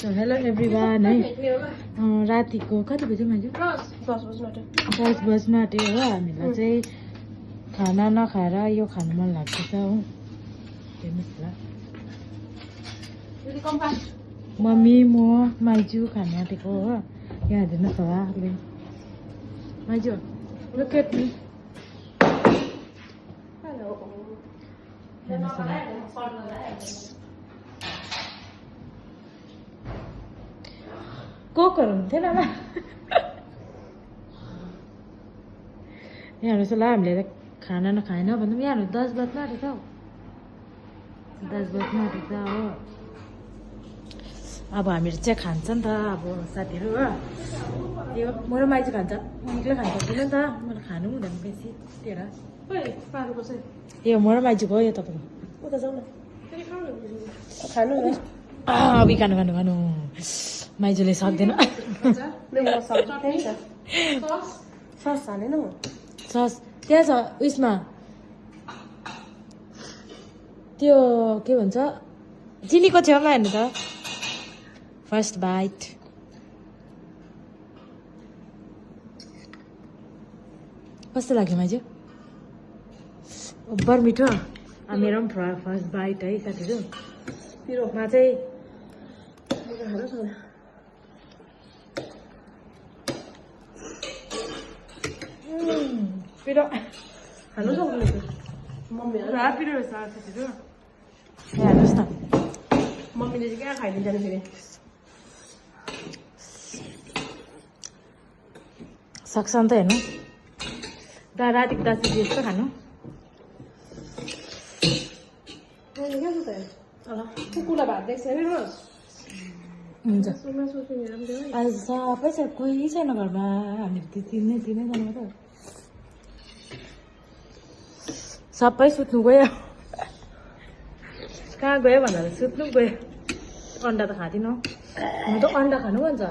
So hello everyone है रातिको कति बजे मान्छे 10 बज्न आँट्यो हो हामीलाई चाहिँ खाना नखाएर यो खानु मन लाग्दैछ हो हेर्नुस् ल मम्मी म माइजू खानु आँटेको हो यहाँ हेर्नुस् होला माइजू look at me हेर्नुस् होला कोकहरू हुन्थेन यहाँ हेर्नुहोस् ल हामीले खाना नखाएन भन्दा पनि यहाँ 10 बज्न आँटेको हौ 10 बज्न आँटेको हो अब हामीहरू चाहिँ खान्छ नि त अब साथीहरू हो यो म र माइजू खान्छ एक्लै खानु सक्दैन नि त मलाई खानु हुँदैन बेसी त्यही यो म र माइजूको हो यो तपाईँको उता जाउँ न खानु न अब खानु खानु खानु माइजूले सक्दैन सस त्यहाँ छ उयसमा त्यो के भन्छ चिनीको छेउमा हेर्नु त फर्स्ट बाइट कस्तो लाग्यो माइजू ओभर मिठो मेरो पनि फर्स्ट बाइट है साथीहरू पिरोमा चाहिँ पिरो खानु सक्नुहुन्छ पुरा पिरो रहेछ साथीहरू हेर्नुहोस् न मम्मीले चाहिँ क्या खाइदिन्छ नि फेरि सक्छ नि त हेर्नु रातिको 10 बजी जस्तो खानु कुकुरलाई भात देख्छ हुन्छ आज सबै छ कोही छैन घरमा हामीहरू तिनैजना मात्र सबै सुत्नु गयो कहाँ गयो भनेर सुत्नु गयो अन्डा त खाँदिन म त अन्डा खानु भन्छ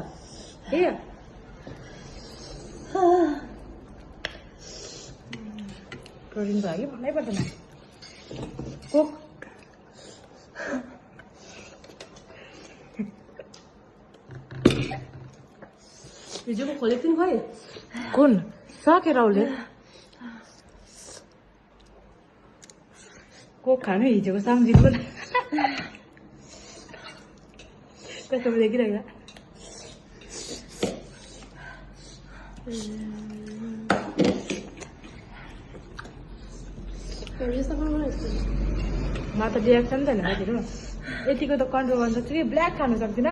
ए प्रोटिन भयो कि भन्नै पर्दैन कोक हिजोको खोलेको थियौँ खै कुन सकेर उसले कोक खानु हिजोको सम्झिनु कस्तो देखिरहेको म त रियाक्सन छैन साथीहरू यतिको त कन्ट्रोल गर्न सक्छु कि ब्ल्याक खानु सक्दिनँ